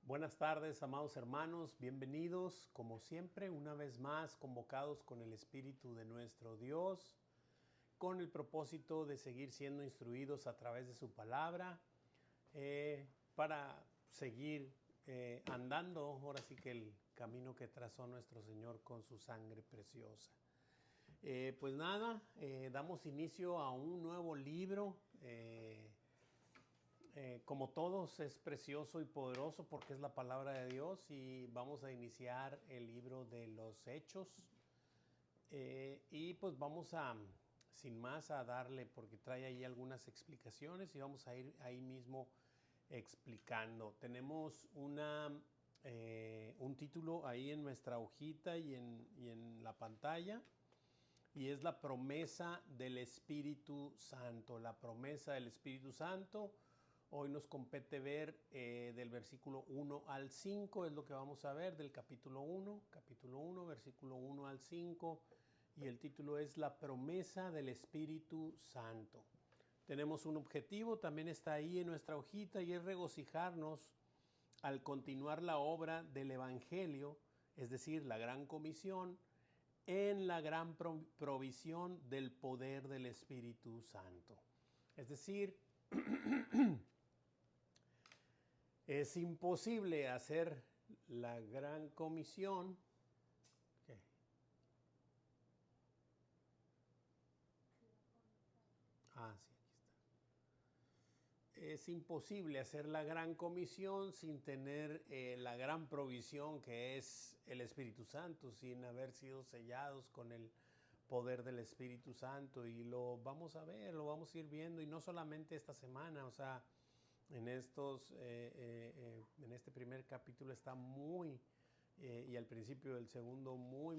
Buenas tardes, amados hermanos, bienvenidos, como siempre, una vez más, convocados con el Espíritu de nuestro Dios, con el propósito de seguir siendo instruidos a través de su palabra, para seguir andando, ahora sí que el camino que trazó nuestro Señor con su sangre preciosa. Pues nada, damos inicio a un nuevo libro. Como todos, es precioso y poderoso porque es la palabra de Dios, y vamos a iniciar el libro de los Hechos. Y pues vamos a, sin más, a darle, porque trae ahí algunas explicaciones y vamos a ir ahí mismo explicando. Tenemos un título ahí en nuestra hojita y en la pantalla, y es la promesa del Espíritu Santo. La promesa del Espíritu Santo. Hoy nos compete ver del versículo 1 al 5, es lo que vamos a ver del capítulo 1, versículo 1 al 5, y el título es La promesa del Espíritu Santo. Tenemos un objetivo, también está ahí en nuestra hojita, y es regocijarnos al continuar la obra del Evangelio, es decir, la gran comisión, en la gran provisión del poder del Espíritu Santo. Es decir, es imposible hacer la gran comisión. ¿Qué? Sí, aquí está. Es imposible hacer la gran comisión sin tener la gran provisión que es el Espíritu Santo, sin haber sido sellados con el poder del Espíritu Santo. Y lo vamos a ver, lo vamos a ir viendo, y no solamente esta semana, o sea, en este primer capítulo está muy, y al principio del segundo, muy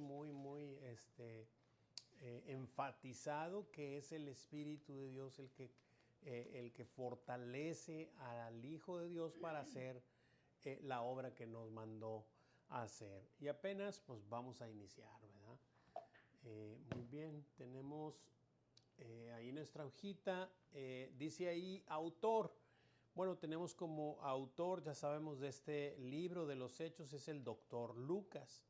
enfatizado que es el Espíritu de Dios el que fortalece al Hijo de Dios para hacer la obra que nos mandó a hacer. Y apenas pues vamos a iniciar, ¿verdad? Muy bien, tenemos ahí nuestra hojita, dice ahí autor. Bueno, tenemos como autor, ya sabemos, de este libro de los Hechos, es el doctor Lucas.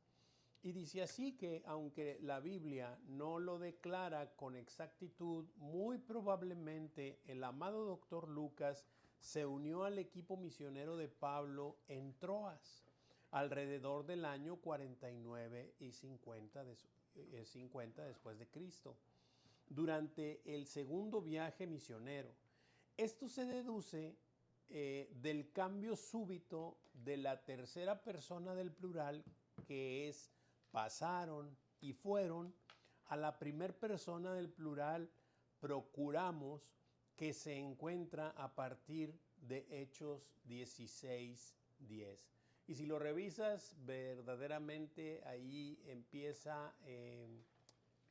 Y dice así que aunque la Biblia no lo declara con exactitud, muy probablemente el amado doctor Lucas se unió al equipo misionero de Pablo en Troas alrededor del año 49 y 50 después de Cristo, durante el segundo viaje misionero. Esto se deduce del cambio súbito de la tercera persona del plural, que es pasaron y fueron, a la primer persona del plural procuramos, que se encuentra a partir de Hechos 16:10. Y si lo revisas, verdaderamente ahí empieza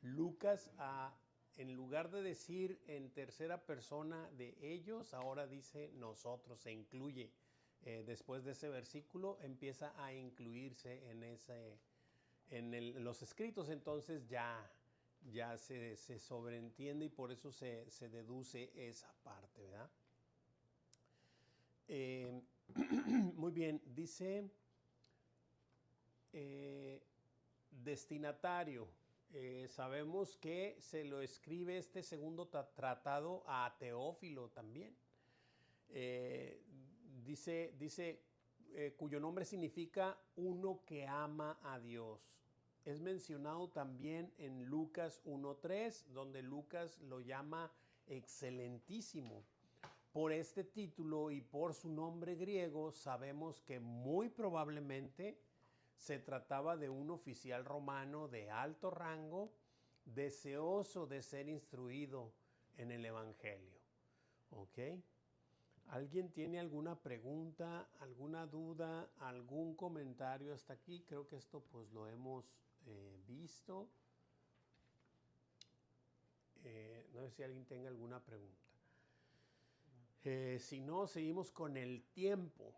Lucas en lugar de decir en tercera persona de ellos, ahora dice nosotros, se incluye. Después de ese versículo empieza a incluirse en los escritos, entonces ya se sobreentiende, y por eso se deduce esa parte, ¿verdad? Muy bien, dice destinatario. Sabemos que se lo escribe este segundo tratado a Teófilo también. Dice cuyo nombre significa uno que ama a Dios. Es mencionado también en Lucas 1:3, donde Lucas lo llama excelentísimo. Por este título y por su nombre griego, sabemos que muy probablemente se trataba de un oficial romano de alto rango, deseoso de ser instruido en el Evangelio. ¿Ok? ¿Alguien tiene alguna pregunta, alguna duda, algún comentario hasta aquí? Creo que esto pues lo hemos visto. No sé si alguien tenga alguna pregunta. Si no, seguimos con el tiempo.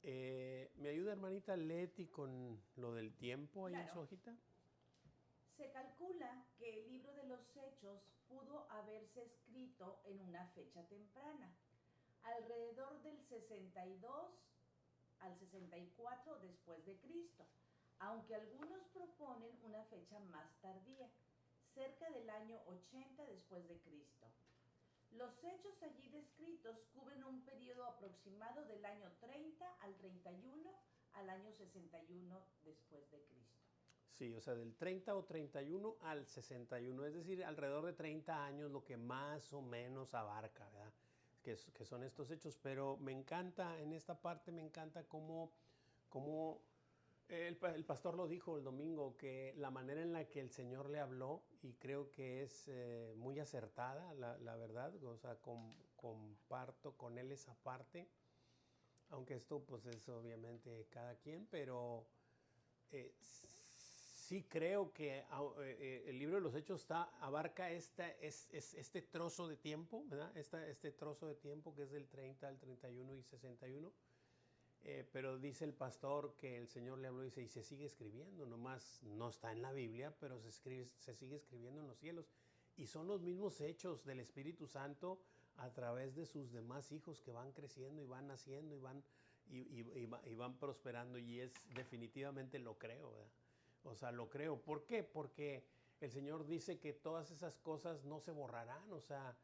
¿Me ayuda, hermanita Leti, con lo del tiempo ahí en su hojita? Se calcula que el libro de los Hechos pudo haberse escrito en una fecha temprana, alrededor del 62 al 64 después de Cristo, aunque algunos proponen una fecha más tardía, cerca del año 80 después de Cristo. Los hechos allí descritos cubren un periodo aproximado del año 30 al 31 al año 61 después de Cristo. Sí, o sea, del 30 o 31 al 61, es decir, alrededor de 30 años lo que más o menos abarca, ¿verdad? Que son estos hechos, pero me encanta, en esta parte me encanta cómo el pastor lo dijo el domingo, que la manera en la que el Señor le habló, y creo que es muy acertada, la verdad, o sea, comparto con él esa parte, aunque esto pues es obviamente cada quien, pero sí creo que el libro de los Hechos abarca este trozo de tiempo, ¿verdad? Este trozo de tiempo que es del 30 al 31 y 61. Pero dice el pastor que el Señor le habló y dice, y se sigue escribiendo, nomás no está en la Biblia, pero se sigue escribiendo en los cielos. Y son los mismos hechos del Espíritu Santo a través de sus demás hijos que van creciendo y van naciendo y van prosperando, y es definitivamente lo creo, ¿verdad? O sea, lo creo. ¿Por qué? Porque el Señor dice que todas esas cosas no se borrarán, o sea,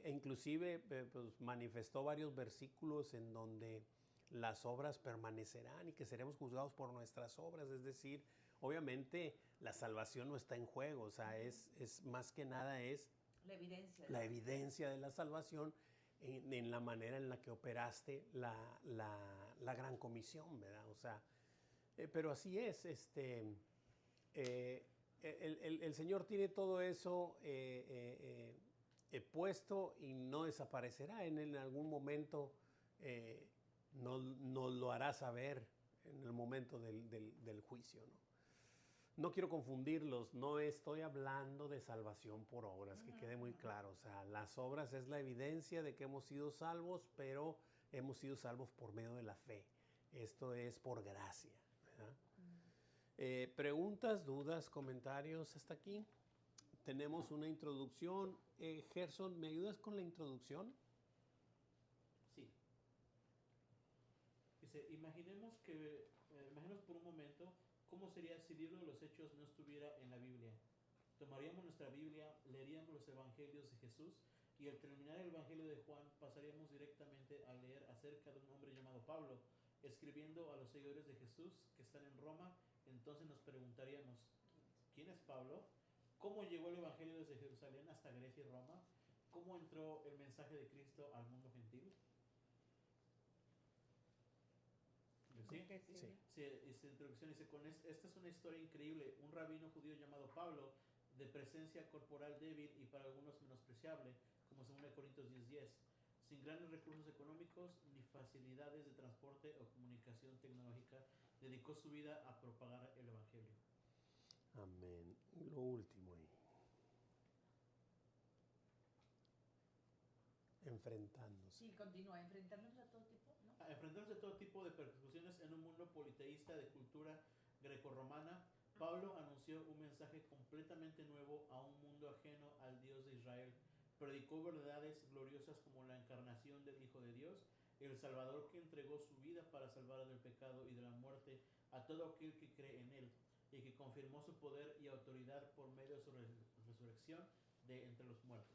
inclusive pues, manifestó varios versículos en donde las obras permanecerán y que seremos juzgados por nuestras obras, es decir, obviamente la salvación no está en juego, o sea, es más que nada es la evidencia de la salvación en la manera en la que operaste la gran comisión, ¿verdad? O sea, pero así es, el Señor tiene todo eso puesto y no desaparecerá. En algún momento nos lo hará saber en el momento del juicio, ¿no? No quiero confundirlos, no estoy hablando de salvación por obras, que quede muy claro. O sea, las obras es la evidencia de que hemos sido salvos, pero hemos sido salvos por medio de la fe. Esto es por gracia, ¿verdad? Preguntas, dudas, comentarios hasta aquí. Tenemos una introducción. Gerson, ¿me ayudas con la introducción? Sí. Dice, imaginemos por un momento cómo sería si el libro de los Hechos no estuviera en la Biblia. Tomaríamos nuestra Biblia, leeríamos los evangelios de Jesús y al terminar el evangelio de Juan pasaríamos directamente a leer acerca de un hombre llamado Pablo, escribiendo a los seguidores de Jesús que están en Roma. Entonces nos preguntaríamos, ¿quién es Pablo? ¿Cómo llegó el evangelio desde Jerusalén hasta Grecia y Roma? ¿Cómo entró el mensaje de Cristo al mundo gentil? ¿Sí? Sí. Esta introducción dice, esta es una historia increíble. Un rabino judío llamado Pablo, de presencia corporal débil y para algunos menospreciable, como 2 Corintios 10:10, sin grandes recursos económicos ni facilidades de transporte o comunicación tecnológica, dedicó su vida a propagar el evangelio. Amén. Lo último ahí. Enfrentándose. Sí, continúa, enfrentarnos a todo tipo, ¿no? A enfrentarse a todo tipo de persecuciones en un mundo politeísta de cultura grecorromana, Pablo anunció un mensaje completamente nuevo a un mundo ajeno al Dios de Israel. Predicó verdades gloriosas como la encarnación del Hijo de Dios, el Salvador que entregó su vida para salvar del pecado y de la muerte a todo aquel que cree en él, y que confirmó su poder y autoridad por medio de su resurrección de entre los muertos.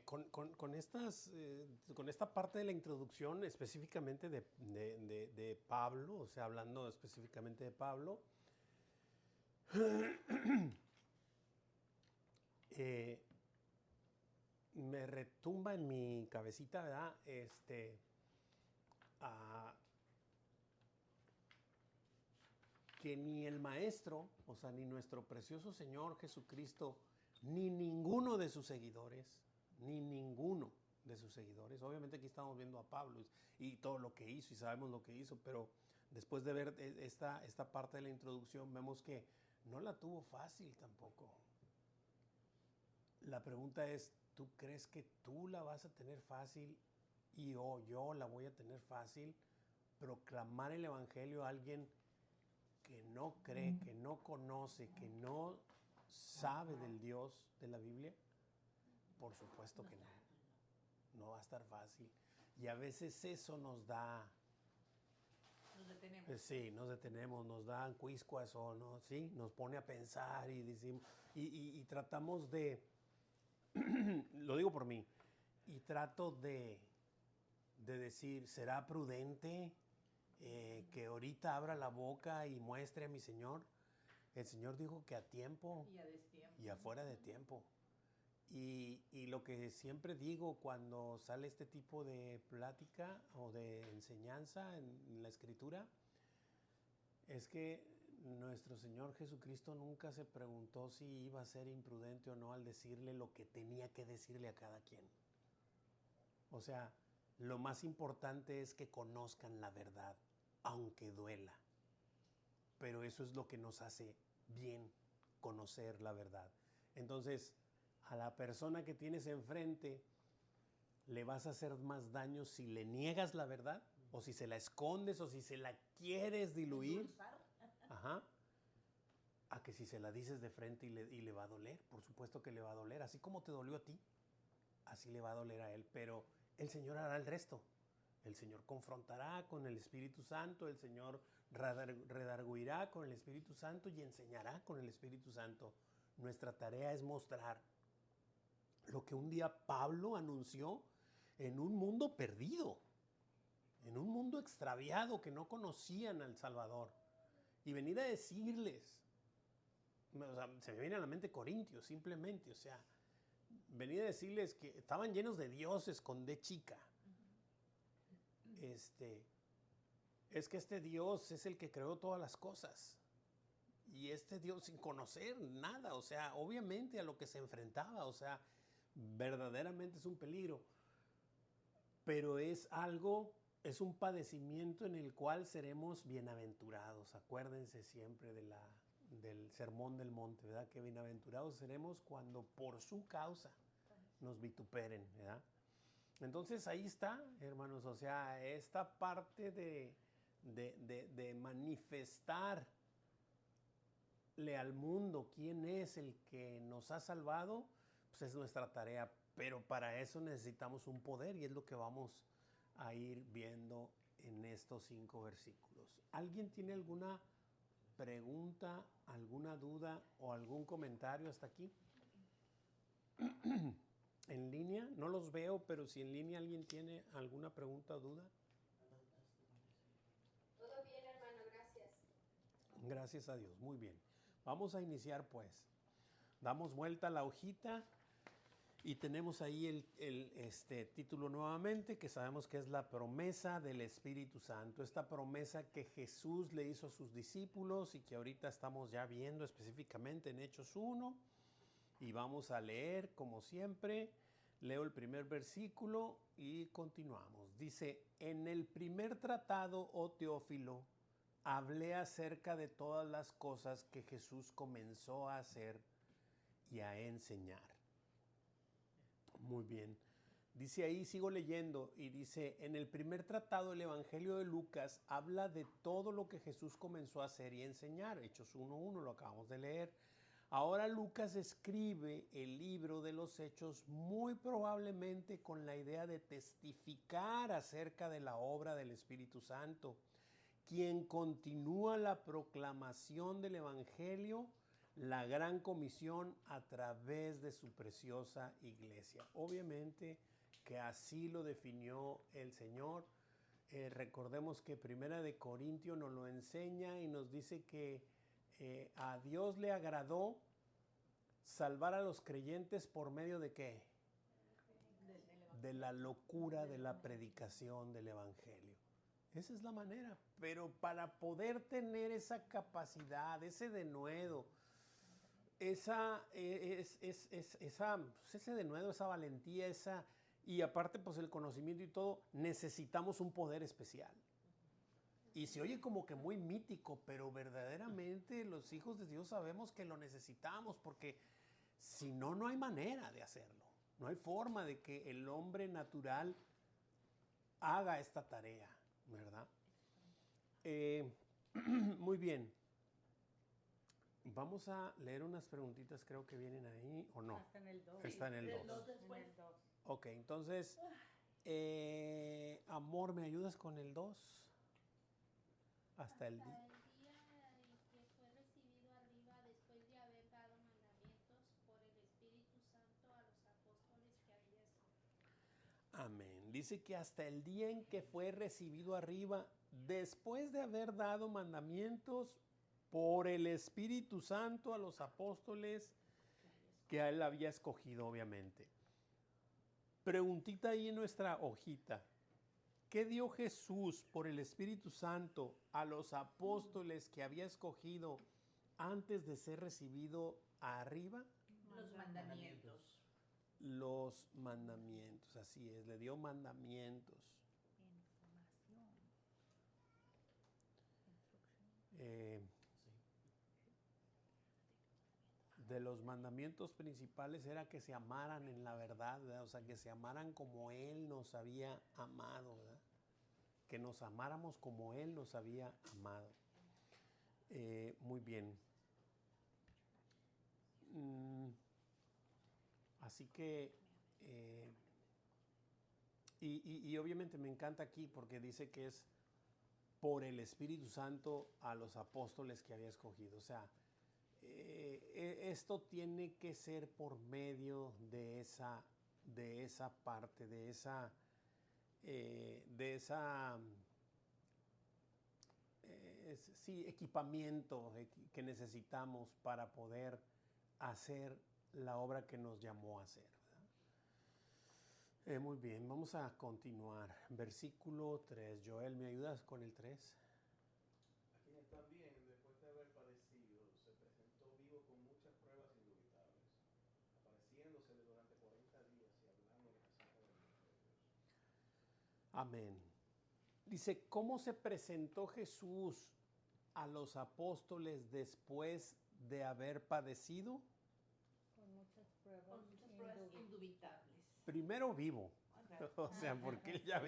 Con esta parte de la introducción específicamente de Pablo, o sea, hablando específicamente de Pablo, me retumba en mi cabecita, ¿verdad? Que ni el Maestro, o sea, ni nuestro precioso Señor Jesucristo, ni ninguno de sus seguidores, obviamente aquí estamos viendo a Pablo y todo lo que hizo y sabemos lo que hizo, pero después de ver esta parte de la introducción vemos que no la tuvo fácil tampoco. La pregunta es, ¿tú crees que tú la vas a tener fácil y yo la voy a tener fácil? Proclamar el evangelio a alguien que no cree, que no conoce, que no sabe del Dios de la Biblia, por supuesto que no. No va a estar fácil. Y a veces eso nos da, Nos detenemos. sí, nos detenemos, nos da cuiscuas o no, sí, nos pone a pensar y decimos, y tratamos de, lo digo por mí, y trato de decir, ¿será prudente que ahorita abra la boca y muestre a mi Señor? El Señor dijo que a tiempo Y a destiempo. y afuera de tiempo. Y lo que siempre digo cuando sale este tipo de plática o de enseñanza en la Escritura es que nuestro Señor Jesucristo nunca se preguntó si iba a ser imprudente o no al decirle lo que tenía que decirle a cada quien. O sea, lo más importante es que conozcan la verdad, aunque duela. Pero eso es lo que nos hace bien, conocer la verdad. Entonces, a la persona que tienes enfrente, le vas a hacer más daño si le niegas la verdad, o si se la escondes, o si se la quieres diluir, Endulzar. ajá, a que si se la dices de frente y le va a doler. Por supuesto que le va a doler, así como te dolió a ti, así le va a doler a él, pero el Señor hará el resto. El Señor confrontará con el Espíritu Santo, el Señor redarguirá con el Espíritu Santo y enseñará con el Espíritu Santo. Nuestra tarea es mostrar lo que un día Pablo anunció en un mundo perdido, en un mundo extraviado que no conocían al Salvador. Y venir a decirles, o sea, se me viene a la mente Corintios, simplemente, o sea, venir a decirles que estaban llenos de dioses con D chica. Es que este Dios es el que creó todas las cosas. Y este Dios sin conocer nada, o sea, obviamente a lo que se enfrentaba, o sea, verdaderamente es un peligro. Pero es algo, es un padecimiento en el cual seremos bienaventurados. Acuérdense siempre del Sermón del Monte, ¿verdad? Que bienaventurados seremos cuando por su causa nos vituperen, ¿verdad? Entonces ahí está, hermanos, o sea, esta parte de manifestarle al mundo quién es el que nos ha salvado, pues es nuestra tarea, pero para eso necesitamos un poder y es lo que vamos a ir viendo en estos 5 versículos. ¿Alguien tiene alguna pregunta, alguna duda o algún comentario hasta aquí? En línea, no los veo, pero si en línea alguien tiene alguna pregunta o duda. Todo bien, hermano, gracias. Gracias a Dios, muy bien. Vamos a iniciar pues. Damos vuelta a la hojita y tenemos ahí el título nuevamente, que sabemos que es la promesa del Espíritu Santo. Esta promesa que Jesús le hizo a sus discípulos y que ahorita estamos ya viendo específicamente en Hechos 1. Y vamos a leer, como siempre, leo el primer versículo y continuamos. Dice, en el primer tratado, oh Teófilo, hablé acerca de todas las cosas que Jesús comenzó a hacer y a enseñar. Muy bien. Dice ahí, sigo leyendo, y dice, en el primer tratado, el Evangelio de Lucas habla de todo lo que Jesús comenzó a hacer y enseñar. Hechos 1:1, lo acabamos de leer. Ahora Lucas escribe el libro de los Hechos muy probablemente con la idea de testificar acerca de la obra del Espíritu Santo, quien continúa la proclamación del Evangelio, la gran comisión a través de su preciosa iglesia. Obviamente que así lo definió el Señor. Recordemos que Primera de Corintios nos lo enseña y nos dice que a Dios le agradó salvar a los creyentes por medio de ¿qué? De la locura de la predicación del Evangelio. Esa es la manera. Pero para poder tener esa capacidad, ese denuedo, ese denuedo, esa valentía, y aparte pues el conocimiento y todo, necesitamos un poder especial. Y se oye como que muy mítico, pero verdaderamente los hijos de Dios sabemos que lo necesitamos, porque si no, no hay manera de hacerlo. No hay forma de que el hombre natural haga esta tarea, ¿verdad? Muy bien. Vamos a leer unas preguntitas, creo que vienen ahí, ¿o no? Hasta en el 2. Está en el 2. Después. Ok, entonces, Amor, ¿me ayudas con el 2? Hasta el día. Hasta el día en que fue recibido arriba después de haber dado mandamientos por el Espíritu Santo a los apóstoles que había escogido. Amén. Dice que hasta el día en que fue recibido arriba, después de haber dado mandamientos por el Espíritu Santo a los apóstoles que él había escogido, obviamente. Preguntita ahí en nuestra hojita. ¿Qué dio Jesús por el Espíritu Santo a los apóstoles que había escogido antes de ser recibido arriba? Los mandamientos. Los mandamientos, así es, le dio mandamientos. De los mandamientos principales era que se amaran en la verdad, ¿verdad? O sea, que se amaran como Él nos había amado, ¿verdad? Que nos amáramos como Él nos había amado. Muy bien. Así que, y obviamente me encanta aquí porque dice que es por el Espíritu Santo a los apóstoles que había escogido. O sea, esto tiene que ser por medio de esa parte, de esa equipamiento que necesitamos para poder hacer la obra que nos llamó a hacer. Muy bien, vamos a continuar. Versículo 3. Joel, ¿me ayudas con el 3? Aquí también, después de haber padecido, se presentó vivo con muchas pruebas indubitables, apareciéndosele durante 40 días y hablándole acerca del nombre de Dios. Amén. Dice, ¿cómo se presentó Jesús a los apóstoles después de haber padecido? Con muchas pruebas, Con muchas pruebas indubitables. Primero vivo, o sea, porque él ya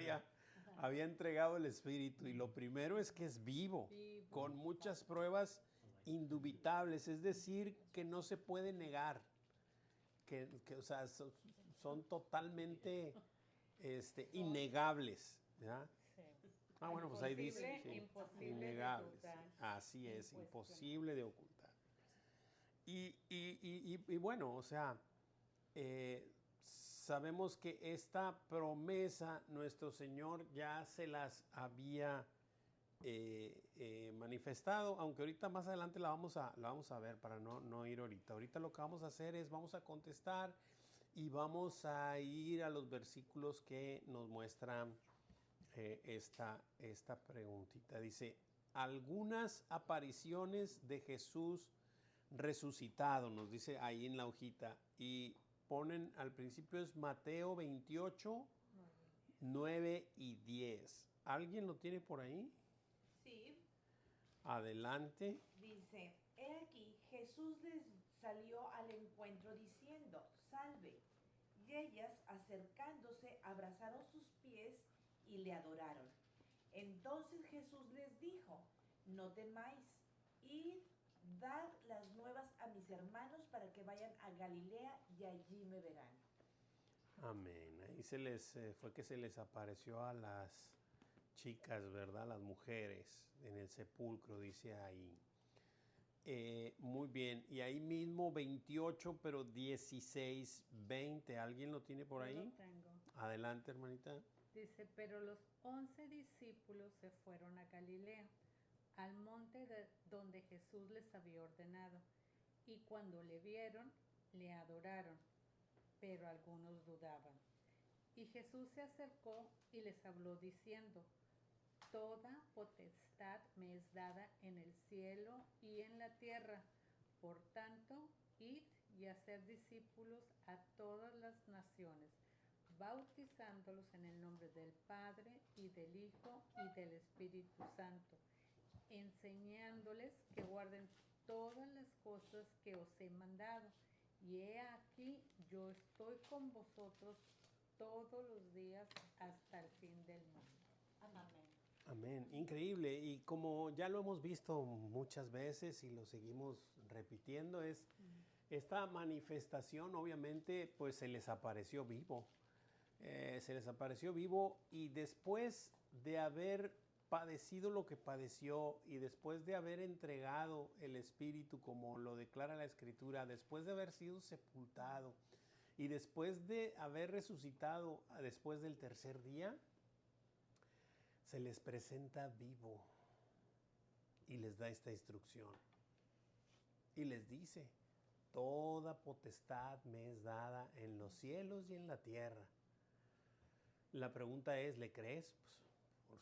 había entregado el Espíritu, y lo primero es que es vivo, con muchas pruebas indubitables, es decir, que no se puede negar, que o sea, son totalmente innegables, ¿verdad? Sí. Bueno, pues ahí dice, Imposible, sí, imposible de innegables, dudar, así es, incuestionable. imposible de ocultar. Y bueno, o sea, sabemos que esta promesa nuestro Señor ya se las había manifestado, aunque ahorita más adelante la vamos a ver para no ir ahorita. Ahorita lo que vamos a hacer es vamos a contestar y vamos a ir a los versículos que nos muestran esta preguntita. Dice, algunas apariciones de Jesús resucitado, nos dice ahí en la hojita, y ponen al principio es Mateo 28, 9 y 10. ¿Alguien lo tiene por ahí? Sí. Adelante. Dice, he aquí, Jesús les salió al encuentro diciendo, salve. Y ellas, acercándose, abrazaron sus pies y le adoraron. Entonces Jesús les dijo, no temáis, id, dad las nuevas a mis hermanos para que vayan a Galilea y allí me verán. Amén. Ahí fue que se les apareció a las chicas, ¿verdad? Las mujeres en el sepulcro, dice ahí. Muy bien. Y ahí mismo 28, pero 16, 20. ¿Alguien lo tiene por ahí? Yo lo tengo. Adelante, hermanita. Dice, pero los 11 discípulos se fueron a Galilea, al monte donde Jesús les había ordenado, y cuando le vieron, le adoraron, pero algunos dudaban. Y Jesús se acercó y les habló diciendo, toda potestad me es dada en el cielo y en la tierra, por tanto, id y haced discípulos a todas las naciones, bautizándolos en el nombre del Padre y del Hijo y del Espíritu Santo, enseñándoles que guarden todas las cosas que os he mandado. Y he aquí, yo estoy con vosotros todos los días hasta el fin del mundo. Amén. Amén. Increíble. Y como ya lo hemos visto muchas veces y lo seguimos repitiendo, es esta manifestación, obviamente, pues se les apareció vivo. se les apareció vivo y después de haber padecido lo que padeció y después de haber entregado el Espíritu, como lo declara la Escritura, después de haber sido sepultado y después de haber resucitado después del tercer día, se les presenta vivo y les da esta instrucción. Y les dice, toda potestad me es dada en los cielos y en la tierra. La pregunta es, ¿le crees? Pues,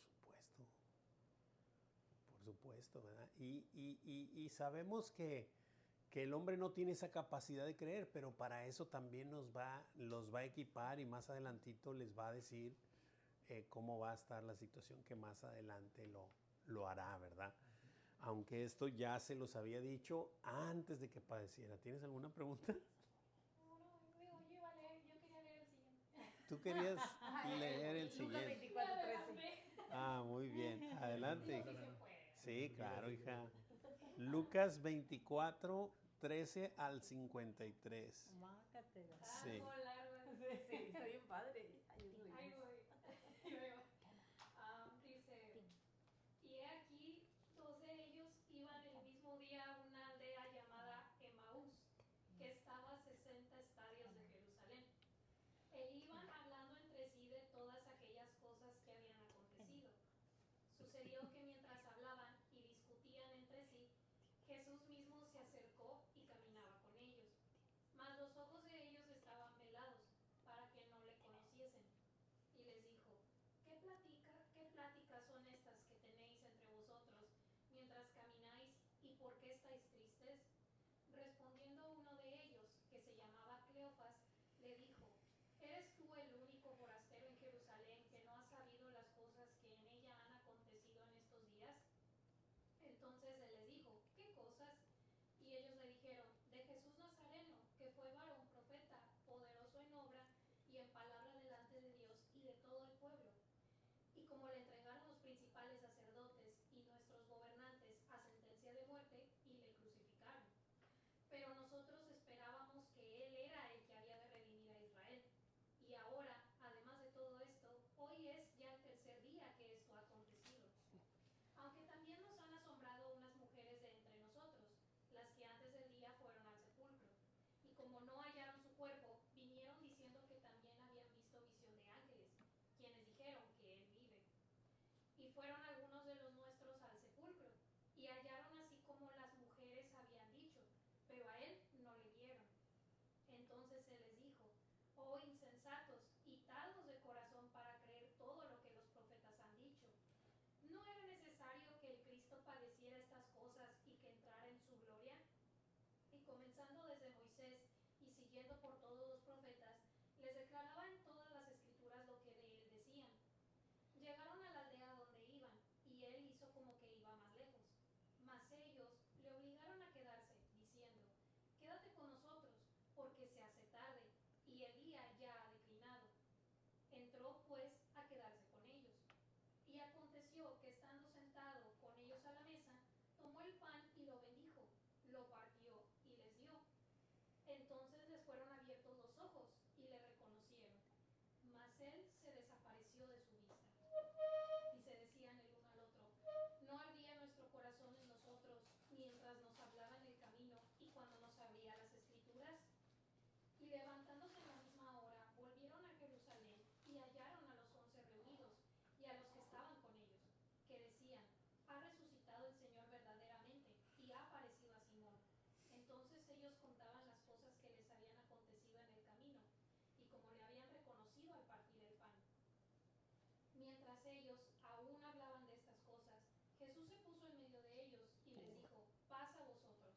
por supuesto, ¿verdad? Y sabemos que el hombre no tiene esa capacidad de creer, pero para eso también los va a equipar y más adelantito les va a decir cómo va a estar la situación que más adelante lo hará, ¿verdad? Aunque esto ya se los había dicho antes de que padeciera. ¿Tienes alguna pregunta? No, yo iba a leer, yo quería leer el siguiente. Tú querías leer el Lucas siguiente. 24:13. Ah, muy bien. Adelante. Sí se puede. Sí, claro, hija. Lucas 24, 13 al 53. Mácatela. Sí. Algo largo. Sí, está bien padre. Ayúdame. Ahí voy. Dice, y he aquí, dos de ellos iban el mismo día a una aldea llamada Emaús, que estaba a 60 estadios de Jerusalén. E iban hablando entre sí de todas aquellas cosas que habían acontecido. Sucedió que mientras hablaban y discutían entre sí, Jesús mismo se acercó y caminaba con ellos. Mas los ojos de ellos estaban velados para que no le conociesen. Y les dijo, ¿qué pláticas son estas que tenéis entre vosotros mientras camináis y por qué estáis tristes? Respondiendo uno de ellos, que se llamaba Cleofas, le dijo, ¿eres tú el único forastero en Jerusalén que no ha sabido las cosas que en ella han acontecido en estos días? Entonces él les dijo, ¿qué cosas? Y ellos le dijeron, de Jesús Nazareno, que fue varón profeta, poderoso en obra y en palabra delante de Dios y de todo el pueblo. Y como le entregaron los principales sacerdotes y nuestros gobernantes a sentencia de muerte, y le crucificaron. Pero nosotros esperábamos que él era el que había de redimir a Israel. Y ahora, además de todo esto, hoy es ya el tercer día que esto ha acontecido. Aunque también nos han asombrado unas mujeres de entre nosotros, las que antes del día fueron al sepulcro. Y como no hallaron su cuerpo, vinieron diciendo que también habían visto visión de ángeles, quienes dijeron que él vive. Y fueron algunos de los nuestros al sepulcro, y hallaron así como las mujeres habían dicho, pero a él no le vieron. Entonces se les dijo, oh insensatos y tardos de corazón para creer todo lo que los profetas han dicho. ¿No era necesario que el Cristo padeciera estas cosas y que entrara en su gloria? Y comenzando desde Moisés y siguiendo por todos los profetas, les declaraba en todas las escrituras lo que de él decían. Llegaron a la aldea donde iban, y él hizo como que iba más lejos. Mas ellos le obligaron a quedarse, diciendo, quédate con nosotros, porque se hace tarde, y el día ya ha declinado. Entró pues a quedarse con ellos. Y aconteció que estando sentado con ellos a la mesa, tomó el pan y lo bendijo, lo partió y les dio. Entonces les fueron abiertos los ojos y le reconocieron. Mas él se desapareció de su vista. Y se decían el uno al otro, ¿no ardía nuestro corazón en nosotros mientras nos hablaba en el camino y cuando nos abría las escrituras? Y levantándose en la misma hora, volvieron a Jerusalén y hallaron a los 11 reunidos y a los que estaban con ellos, que decían, ha resucitado el Señor verdaderamente y ha aparecido a Simón. Entonces ellos contaban las cosas que les habían acontecido en el camino y como le habían reconocido al partir el pan. Mientras ellos aún hablaban de estas cosas, Jesús se puso en medio de ellos y les dijo, paz a vosotros.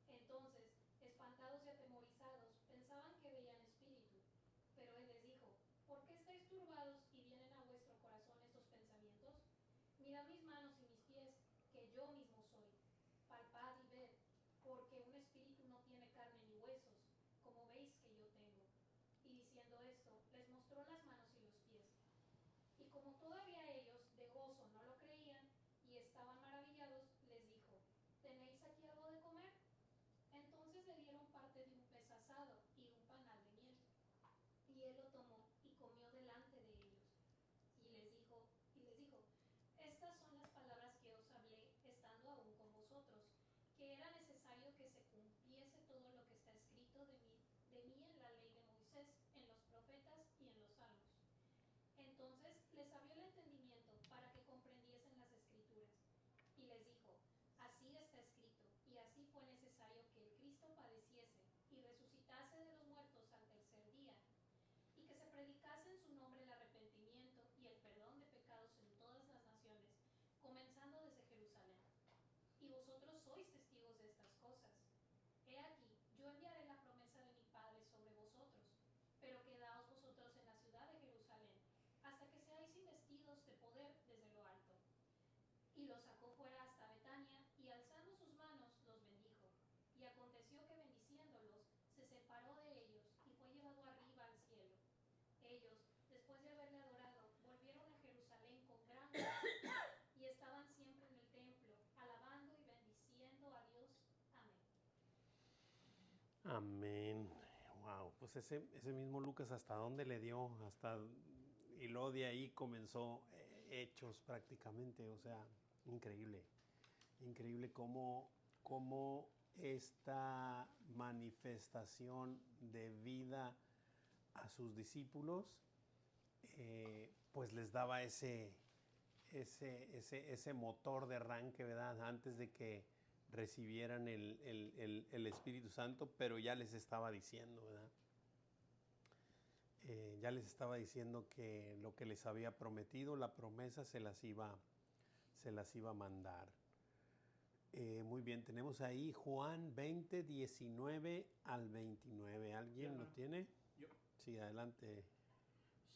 Entonces, espantados y atemorizados, pensaban que veían espíritu. Pero él les dijo, ¿por qué estáis turbados y vienen a vuestro corazón estos pensamientos? Mirad mis manos y mis pies, que yo mismo soy. Palpad y ved, porque un espíritu no tiene carne ni huesos, como veis que yo tengo. Y diciendo esto, les mostró las manos y los pies. Y como todavía ellos de gozo no lo creían y estaban maravillados, les dijo, ¿tenéis aquí algo de comer? Entonces le dieron parte de un pez asado y un panal de miel. Y él lo tomó y comió delante vosotros sois testigos de estas cosas. He aquí, yo enviaré la promesa de mi Padre sobre vosotros, pero quedaos vosotros en la ciudad de Jerusalén, hasta que seáis investidos de poder desde lo alto. Y los sacó fuera hasta Betania, y alzando sus manos los bendijo. Y aconteció que bendiciéndolos, se separó de ellos, y fue llevado arriba al cielo. Ellos, después de haberle adorado, volvieron a Jerusalén con gran gozo, y estaban siempre en el templo, alabando y bendiciendo a Dios. Amén. Amén. Wow, pues ese mismo Lucas, ¿hasta dónde le dio? Y luego de ahí comenzó Hechos prácticamente, o sea, increíble. Increíble cómo esta manifestación de vida a sus discípulos, pues les daba ese motor de arranque, ¿verdad? Antes de que recibieran el Espíritu Santo, pero ya les estaba diciendo, ¿verdad? Ya les estaba diciendo que lo que les había prometido, la promesa se las iba a mandar. Muy bien, tenemos ahí Juan 20, 19 al 29. ¿Alguien lo tiene? Yo. Sí, adelante.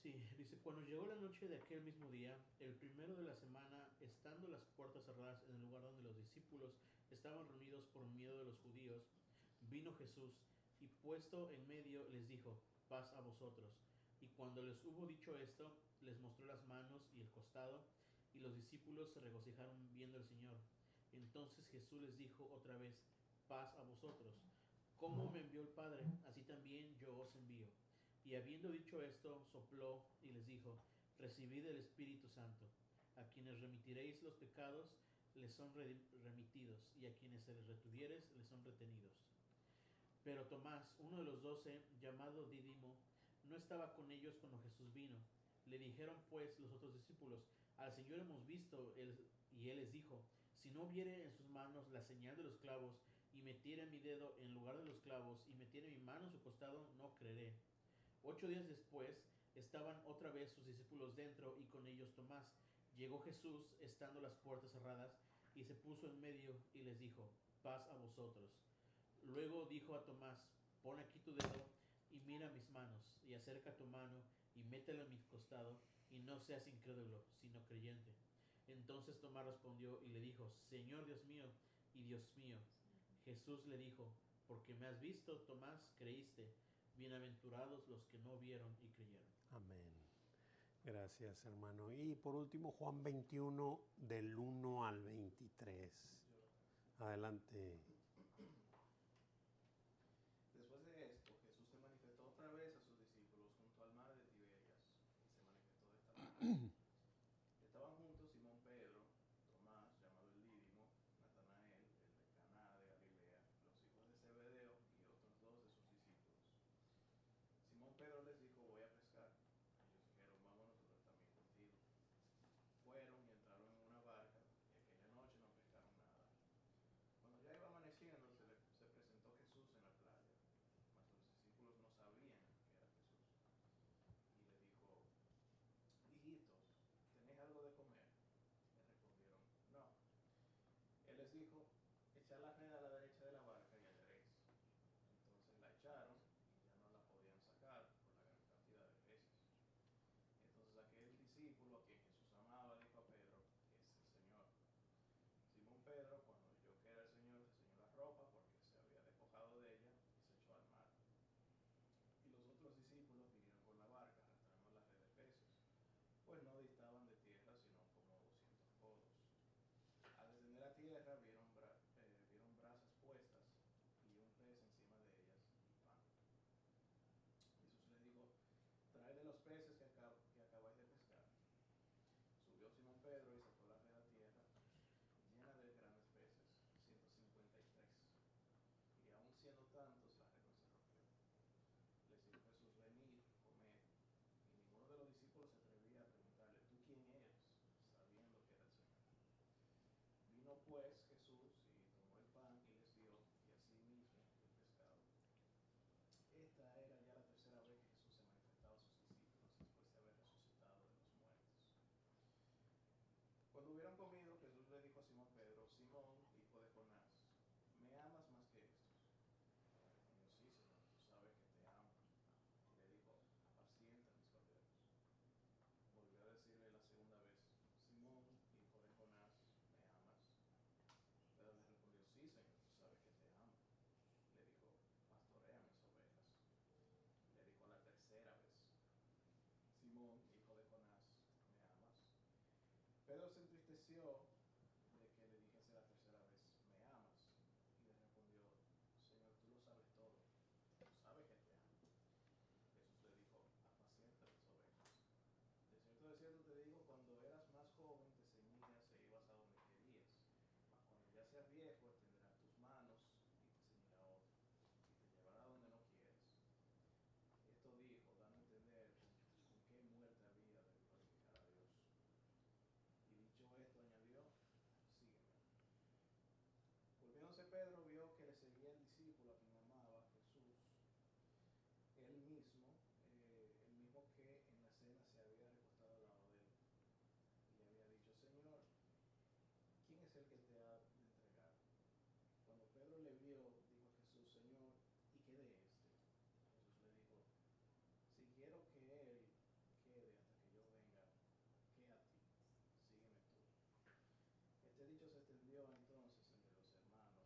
Sí, dice, cuando llegó la noche de aquel mismo día, el primero de la semana, estando las puertas cerradas en el lugar donde los discípulos estaban reunidos por miedo de los judíos, vino Jesús y puesto en medio les dijo, paz a vosotros. Y cuando les hubo dicho esto, les mostró las manos y el costado, y los discípulos se regocijaron viendo al Señor. Entonces Jesús les dijo otra vez, paz a vosotros. Como me envió el Padre, así también yo os envío. Y habiendo dicho esto, sopló y les dijo, recibid el Espíritu Santo. A quienes remitiréis los pecados, les son remitidos, y a quienes se les retuvieres, les son retenidos. Pero Tomás, uno de los 12, llamado Dídimo, no estaba con ellos cuando Jesús vino. Le dijeron pues los otros discípulos, al Señor hemos visto, y él les dijo, si no viere en sus manos la señal de los clavos, y metiere mi dedo en lugar de los clavos, y metiere mi mano en su costado, no creeré. 8 días después, estaban otra vez sus discípulos dentro, y con ellos Tomás. Llegó Jesús, estando las puertas cerradas, y se puso en medio, y les dijo, paz a vosotros. Luego dijo a Tomás, pon aquí tu dedo, y mira mis manos, y acerca tu mano, y métela en mi costado, y no seas incrédulo, sino creyente. Entonces Tomás respondió y le dijo, Señor Dios mío y Dios mío. Jesús le dijo, porque me has visto, Tomás, creíste. Bienaventurados los que no vieron y creyeron. Amén. Gracias, hermano. Y por último, Juan 21, del 1 al 23. Adelante. Después de esto, Jesús se manifestó otra vez a sus discípulos junto al mar de Tiberias, y se manifestó de esta manera. Estaban juntos Simón Pedro, Tomás, llamado el Dídimo, Natanael, el de Caná de Galilea, los hijos de Zebedeo y otros 2 de sus discípulos. Simón Pedro les dijo, voy a pescar. Ellos dijeron, vamos nosotros también contigo. Fueron y entraron en una barca, y aquella noche no pescaron nada. Cuando ya iba amaneciendo, se presentó Jesús en la playa, mas los discípulos no sabían que era Jesús. Y le dijo, hijitos, ¿tenéis algo de comer? Le respondieron, no. Él les dijo, echad la red a la derecha de la barca y hallaréis. Entonces la echaron y ya no la podían sacar por la gran cantidad de peces. Entonces aquel discípulo a quien Jesús amaba dijo a Pedro, es el Señor. Simón Pedro, cuando oyó que era el Señor, se ceñó la ropa porque se había despojado de ella y se echó al mar. Y los otros discípulos vinieron con la barca arrastrando la red de peces, pues no distaban de tierra sino como 200 codos. Al descender a tierra vieron brasas puestas y un pez encima de ellas y pan. Jesús les dijo, traed de los peces que acabáis de pescar. Subió Simón Pedro y sacó la red a tierra llena de grandes peces, 153. Y aun siendo tantos, la red no se rompió. Les dijo Jesús, venid, comed. Y ninguno de los discípulos se atrevía a preguntarle, ¿tú quién eres? Sabiendo que era el Señor. Vino pues Jesús y tomó el pan y les dio, y asimismo el pescado. Esta era ya la tercera vez que Jesús se manifestaba a sus discípulos después de haber resucitado de los muertos. Cuando hubieron comido, Jesús le dijo a Simón Pedro, Simón, hijo de Jonás, pareció de que le dijese la tercera vez, ¿me amas? Y le respondió, Señor, tú lo sabes todo, tú sabes que te amo. Jesús le dijo, apacienta mis ovejas. De cierto te digo, cuando eras más joven te ceñías e ibas a donde querías. Mas cuando ya seas viejo, extenderás tus manos y te ceñirá otro, y te llevará donde no quieres. Esto dijo, dando a entender con qué muerte había de glorificar a Dios. Y dicho esto, añadió, sígueme. Volviéndose Pedro, vio que le seguía el discípulo a quien amaba, Jesús, el mismo que en la cena se había recostado al lado de él. Y le había dicho, Señor, ¿quién es el que te ha de entregar? Cuando Pedro le vio, dijo a Jesús, Señor, ¿y qué de este? Jesús le dijo, si quiero que él quede hasta que yo venga, ¿qué a ti? Sígueme tú. Este dicho se extendió entonces entre los hermanos,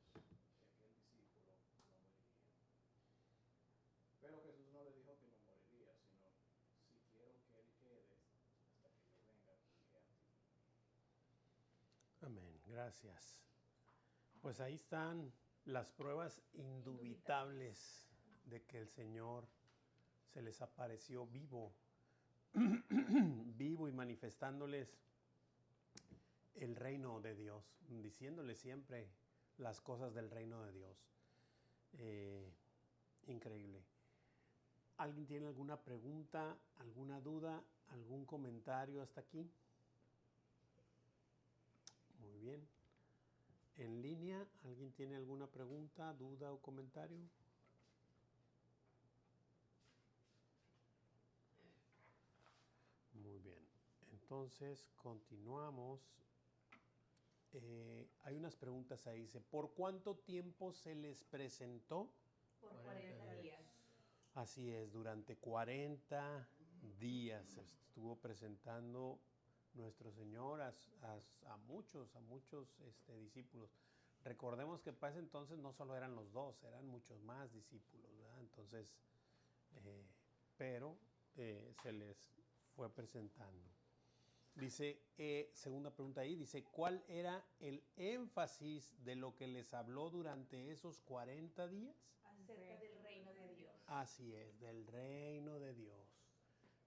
que aquel discípulo no moriría. Pero Jesús no le dijo que no moriría, sino, si quiero que él quede hasta que yo venga, ¿qué a ti? Amén, gracias. Pues ahí están las pruebas indubitables de que el Señor se les apareció vivo, vivo y manifestándoles el reino de Dios, diciéndoles siempre las cosas del reino de Dios. Increíble. ¿Alguien tiene alguna pregunta, alguna duda, algún comentario hasta aquí? Muy bien. En línea, ¿alguien tiene alguna pregunta, duda o comentario? Muy bien. Entonces, continuamos. Hay unas preguntas ahí. Dice, ¿por cuánto tiempo se les presentó? Por 40 días. Así es, durante 40 días se estuvo presentando nuestro Señor a muchos discípulos. Recordemos que para ese entonces no solo eran los dos, eran muchos más discípulos, ¿verdad? Entonces, pero se les fue presentando. Dice, segunda pregunta ahí, dice, ¿cuál era el énfasis de lo que les habló durante esos 40 días? Acerca del reino de Dios. Así es, del reino de Dios.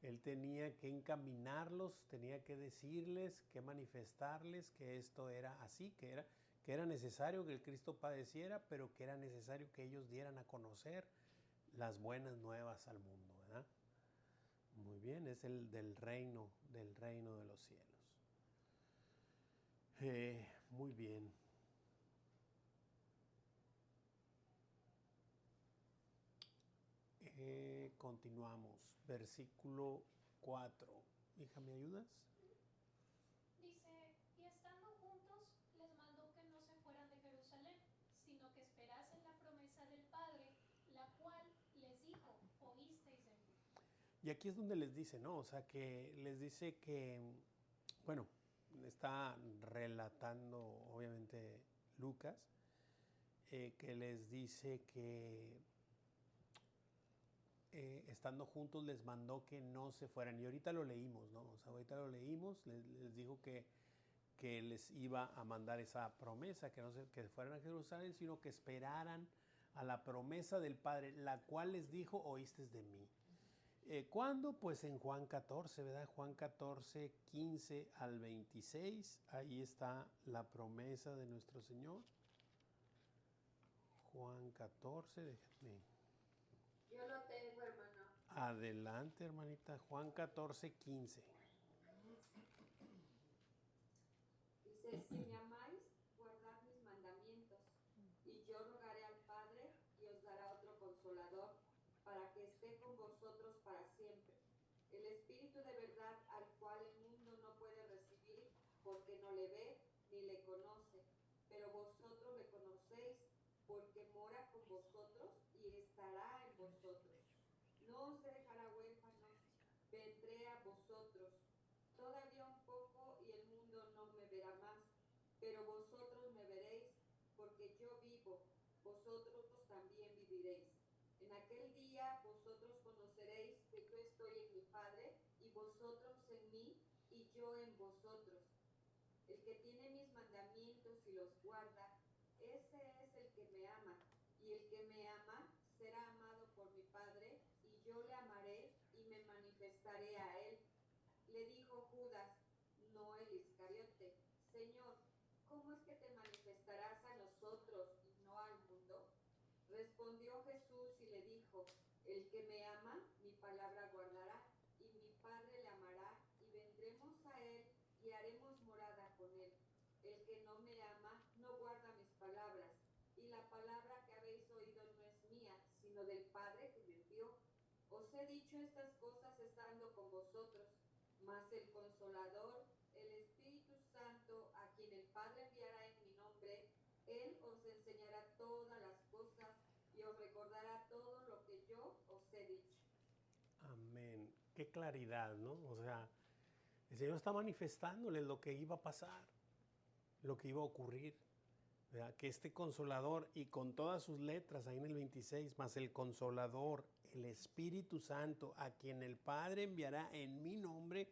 Él tenía que encaminarlos, tenía que decirles, que manifestarles que esto era así, que era necesario que el Cristo padeciera, pero que era necesario que ellos dieran a conocer las buenas nuevas al mundo, ¿verdad? Muy bien, es el del reino de los cielos. Muy bien. Continuamos. Versículo 4. Hija, ¿me ayudas? Dice, y estando juntos, les mandó que no se fueran de Jerusalén, sino que esperasen la promesa del Padre, la cual les dijo, oísteis de mí. Y aquí es donde les dice, ¿no? O sea, que les dice que, bueno, está relatando, obviamente, Lucas, que les dice que estando juntos les mandó que no se fueran. Y ahorita lo leímos, ¿no? O sea, ahorita lo leímos, les dijo que les iba a mandar esa promesa, que no se que fueran a Jerusalén, sino que esperaran a la promesa del Padre, la cual les dijo, oíste de mí. ¿Cuándo? Pues en Juan 14, ¿verdad? Juan 14, 15 al 26, ahí está la promesa de nuestro Señor. Juan 14, déjame. Yo lo tengo, hermano. Adelante, hermanita. Juan 14, 15. Dice, si me amáis, guardad mis mandamientos, y yo rogaré al Padre, y os dará otro consolador, para que esté con vosotros para siempre. El Espíritu de verdad, al cual el mundo no puede recibir, porque no le ve ni le conoce, pero vosotros le conocéis, porque mora con vosotros y estará en vosotros. No os dejará huérfanos, vendré a vosotros. Todavía un poco y el mundo no me verá más, pero vosotros me veréis, porque yo vivo, vosotros también viviréis. En aquel día vosotros conoceréis que yo estoy en mi Padre, y vosotros en mí, y yo en vosotros. El que tiene mis mandamientos y los guarda, ese es el que me ama. Y el que me ama será amado por mi Padre, y yo le amaré y me manifestaré a él. Le dijo Judas, no el Iscariote, Señor, ¿cómo es que te manifestarás a nosotros y no al mundo? Respondió Jesús y le dijo, el que me ama, mi palabra guardará, y mi Padre le amará, y vendremos a él y haremos morada con él. El que no me ama, no guarda mis palabras, y la palabra que habéis oído no es mía, sino del Padre que me envió. Os he dicho estas cosas estando con vosotros, mas el Consolador, el Espíritu Santo, a quien el Padre enviará en mi nombre, él os enseñará todas las cosas y os recordará todo lo que yo os he dicho. Amén. Qué claridad, ¿no? O sea, el Señor está manifestándoles lo que iba a pasar, lo que iba a ocurrir, ¿verdad? Que este Consolador, y con todas sus letras ahí en el 26, más el Consolador, el Espíritu Santo, a quien el Padre enviará en mi nombre,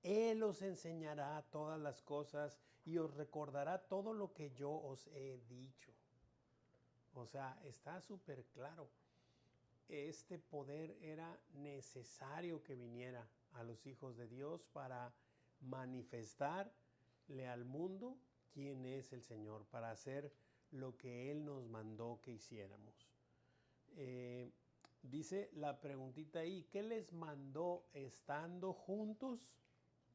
Él os enseñará todas las cosas y os recordará todo lo que yo os he dicho. O sea, está súper claro. Este poder era necesario que viniera a los hijos de Dios para manifestarle al mundo quién es el Señor, para hacer lo que Él nos mandó que hiciéramos. Dice la preguntita ahí, ¿qué les mandó estando juntos?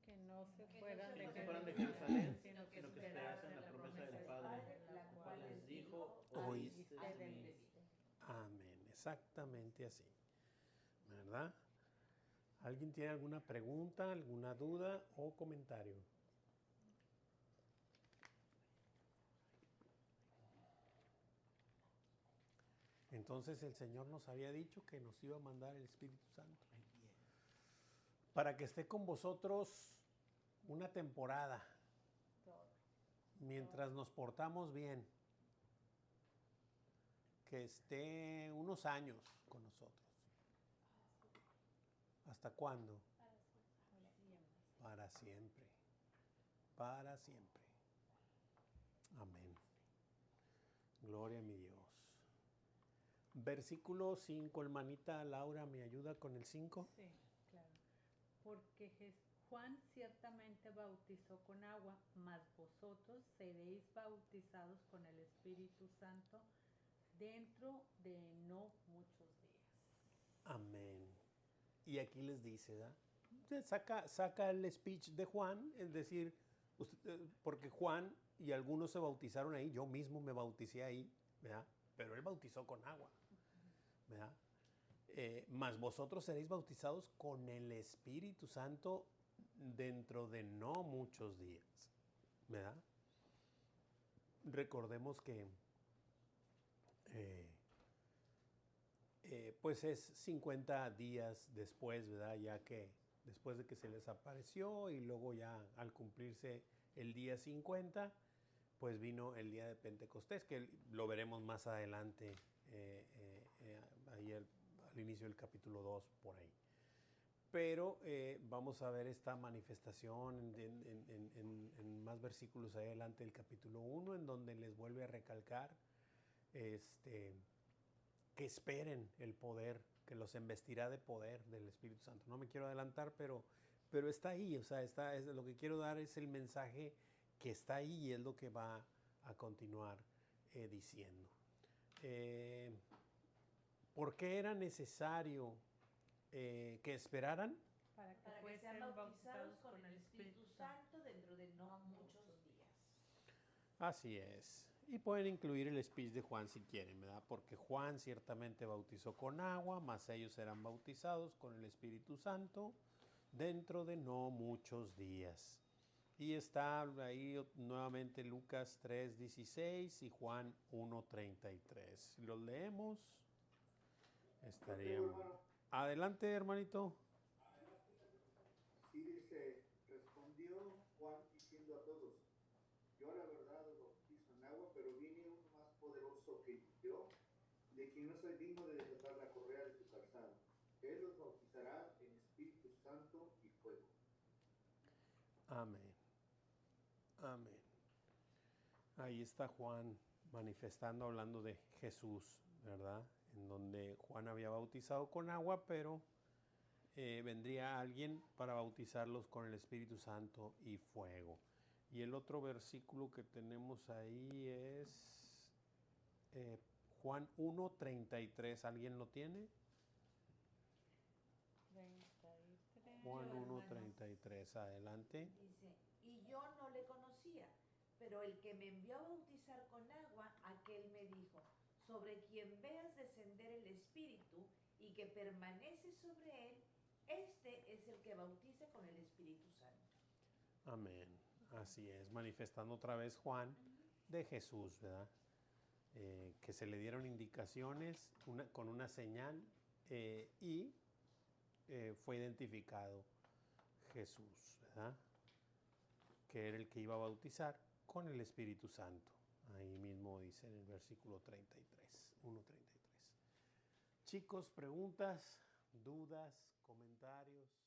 Que no se fueran Que no se de fueran de Jerusalén, Jerusalén, sino que sino que esperaran esperasen la la promesa promesa del del Padre, Padre, la cual les dijo, oíste oíste de de mí. mí. Amén, exactamente así, ¿verdad? ¿Alguien tiene alguna pregunta, alguna duda o comentario? Entonces el Señor nos había dicho que nos iba a mandar el Espíritu Santo para que esté con vosotros una temporada Todo. mientras nos portamos bien, que esté unos años con nosotros. ¿Hasta cuándo? Para siempre. Para siempre. Amén. Gloria a mi Dios. Versículo 5, hermanita Laura, ¿me ayuda con el 5? Sí, claro. Porque Juan ciertamente bautizó con agua, mas vosotros seréis bautizados con el Espíritu Santo dentro de no muchos días. Amén. Y aquí les dice, ¿verdad? Saca el speech de Juan, es decir, porque Juan y algunos se bautizaron ahí, yo mismo me bauticé ahí, ¿verdad? Pero él bautizó con agua, ¿verdad? Mas vosotros seréis bautizados con el Espíritu Santo dentro de no muchos días, ¿verdad? Recordemos que pues es 50 días después, ¿verdad? Ya que después de que se les apareció y luego ya al cumplirse el día 50, pues vino el día de Pentecostés, que lo veremos más adelante, ahí al inicio del capítulo 2, por ahí. Pero vamos a ver esta manifestación en más versículos adelante del capítulo 1, en donde les vuelve a recalcar que esperen el poder, que los embestirá de poder del Espíritu Santo. No me quiero adelantar, pero está ahí, o sea, lo que quiero dar es el mensaje que está ahí y es lo que va a continuar diciendo. ¿Por qué era necesario que esperaran? Para Para que sean bautizados con el Espíritu Santo dentro de no muchos días. Así es. Y pueden incluir el speech de Juan si quieren, ¿verdad? Porque Juan ciertamente bautizó con agua, mas ellos serán bautizados con el Espíritu Santo dentro de no muchos días. Y está ahí nuevamente Lucas 3:16 y Juan 1:33. Si los leemos, estaríamos. Adelante, hermanito. Sí, dice, respondió Juan diciendo a todos, yo la verdad os bautizo en agua, pero viene uno más poderoso que yo, de quien no soy digno de desatar la correa de su calzado. Él los bautizará en Espíritu Santo y fuego. Amén. Amén. Ahí está Juan manifestando, hablando de Jesús, ¿verdad? En donde Juan había bautizado con agua, pero vendría alguien para bautizarlos con el Espíritu Santo y fuego. Y el otro versículo que tenemos ahí es Juan 1:33. ¿Alguien lo tiene? 33. Juan Yo, hermano. 1:33, adelante. Dice, y yo no le conocía, pero el que me envió a bautizar con agua, aquel me dijo, sobre quien veas descender el Espíritu y que permanece sobre él, este es el que bautiza con el Espíritu Santo. Amén. Así es, manifestando otra vez Juan de Jesús, ¿verdad? Que se le dieron indicaciones con una señal y fue identificado Jesús, ¿verdad? Que era el que iba a bautizar con el Espíritu Santo. Ahí mismo dice en el versículo 33, 1:33. Chicos, preguntas, dudas, comentarios.